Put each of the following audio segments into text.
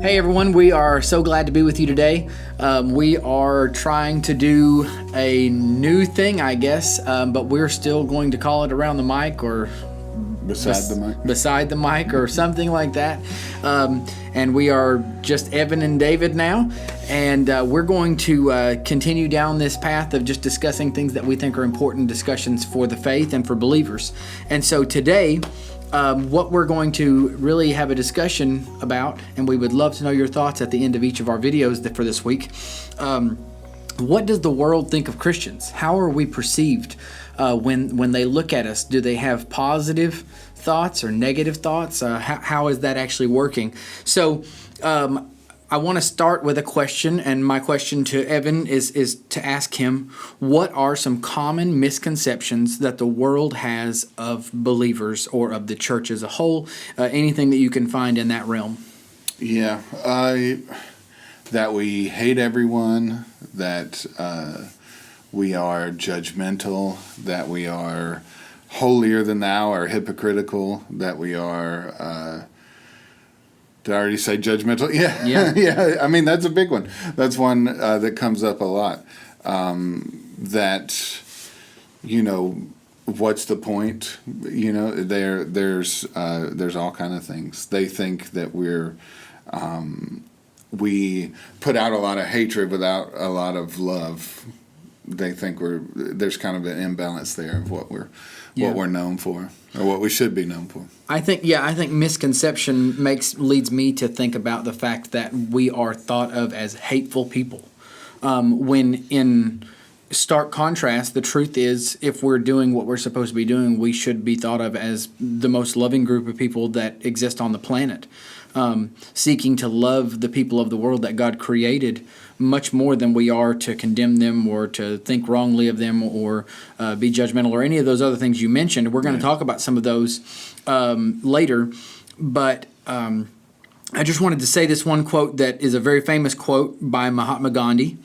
Hey everyone, we are so glad to be with you today. We are trying to do a new thing, I guess, but we're still going to call it Around the Mic or Beside the Mic or something like that. And we are just Evan and David now, and we're going to continue down this path of just discussing things that we think are important discussions for the faith and for believers. And so today, what we're going to really have a discussion about, and we would love to know your thoughts at the end of each of our videos for this week. What does the world think of Christians? How are we perceived when they look at us? Do they have positive thoughts or negative thoughts? How is that actually working? So I want to start with a question, and my question to Evan is to ask him, what are some common misconceptions that the world has of believers or of the church as a whole? Anything that you can find in that realm? Yeah, that we hate everyone, that we are judgmental, that we are holier than thou or hypocritical, that we are... Did I already say judgmental? Yeah. Yeah. I mean, that's a big one. That's one that comes up a lot. That, what's the point? There's all kind of things. They think that we put out a lot of hatred without a lot of love. They think there's kind of an imbalance there of what we're known for, or what we should be known for. I think misconception leads me to think about the fact that we are thought of as hateful people. When in stark contrast, the truth is, if we're doing what we're supposed to be doing, we should be thought of as the most loving group of people that exist on the planet, seeking to love the people of the world that God created much more than we are to condemn them or to think wrongly of them or be judgmental or any of those other things you mentioned. We're going to talk about some of those later, but I just wanted to say this one quote that is a very famous quote by Mahatma Gandhi,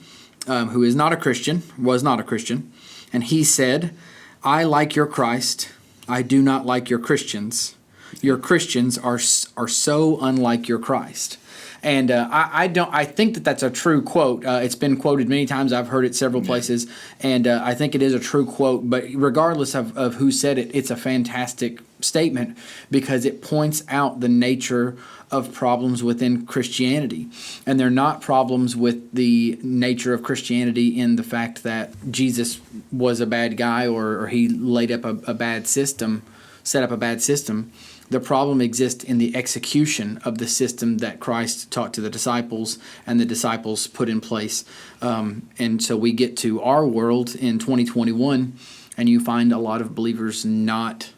who is not a Christian, was not a Christian, and he said, "I like your Christ, I do not like your Christians. Your Christians are so unlike your Christ." And I think that that's a true quote. It's been quoted many times. I've heard it several places, and I think it is a true quote. But regardless of who said it, it's a fantastic statement because it points out the nature of problems within Christianity. And they're not problems with the nature of Christianity in the fact that Jesus was a bad guy or he laid up a bad system, set up a bad system. The problem exists in the execution of the system that Christ taught to the disciples and the disciples put in place. And so we get to our world in 2021, and you find a lot of believers not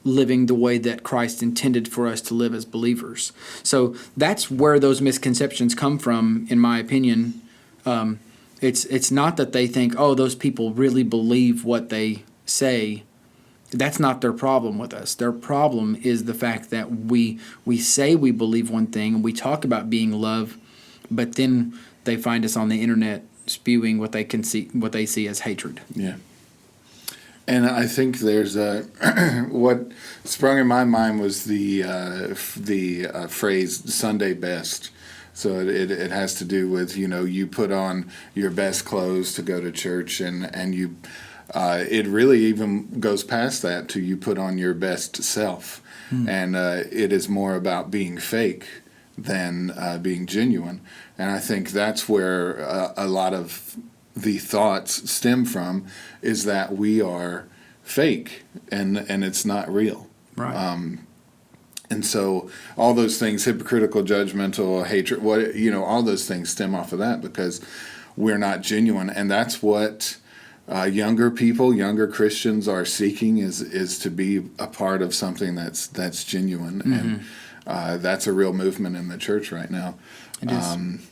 living the way that Christ intended for us to live as believers. So that's where those misconceptions come from, in my opinion. It's not that they think, oh, those people really believe what they say. That's not their problem with us. Their problem is the fact that we say we believe one thing, and we talk about being love, but then they find us on the internet spewing what they see as hatred. Yeah. And I think there's what sprung in my mind was the phrase Sunday best. So it has to do with, you put on your best clothes to go to church, and you... it really even goes past that to you put on your best self. And it is more about being fake than being genuine. And I think that's where a lot of the thoughts stem from, is that we are fake and it's not real. Right. And so all those things, hypocritical, judgmental, hatred, all those things stem off of that because we're not genuine. And that's what... younger Christians are seeking is to be a part of something that's genuine, and that's a real movement in the church right now. It is.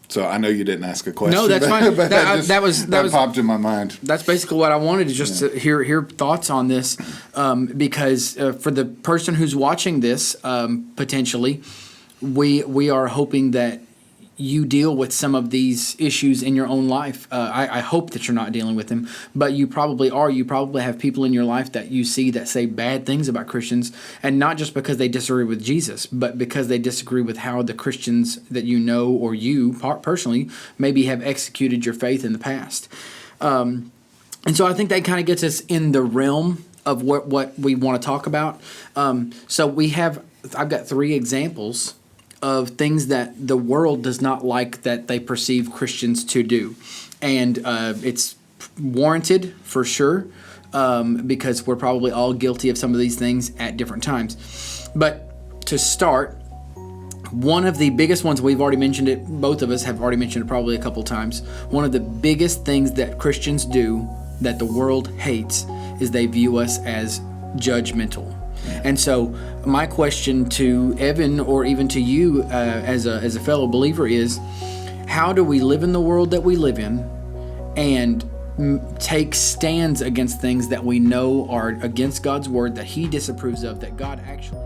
So I know you didn't ask a question. No, that's fine. But that popped in my mind. That's basically what I wanted, is just to hear thoughts on this, because for the person who's watching this, potentially, we are hoping that you deal with some of these issues in your own life. I hope that you're not dealing with them, but you probably are. You probably have people in your life that you see that say bad things about Christians, and not just because they disagree with Jesus, but because they disagree with how the Christians that you know or you personally maybe have executed your faith in the past. And so I think that kind of gets us in the realm of what we want to talk about. So I've got 3 examples of things that the world does not like that they perceive Christians to do. And it's warranted for sure, because we're probably all guilty of some of these things at different times. But to start, one of the biggest ones, we've already mentioned it, both of us have already mentioned it probably a couple times. One of the biggest things that Christians do that the world hates is they view us as judgmental. And so my question to Evan, or even to you as a fellow believer, is how do we live in the world that we live in and take stands against things that we know are against God's word, that he disapproves of, that God actually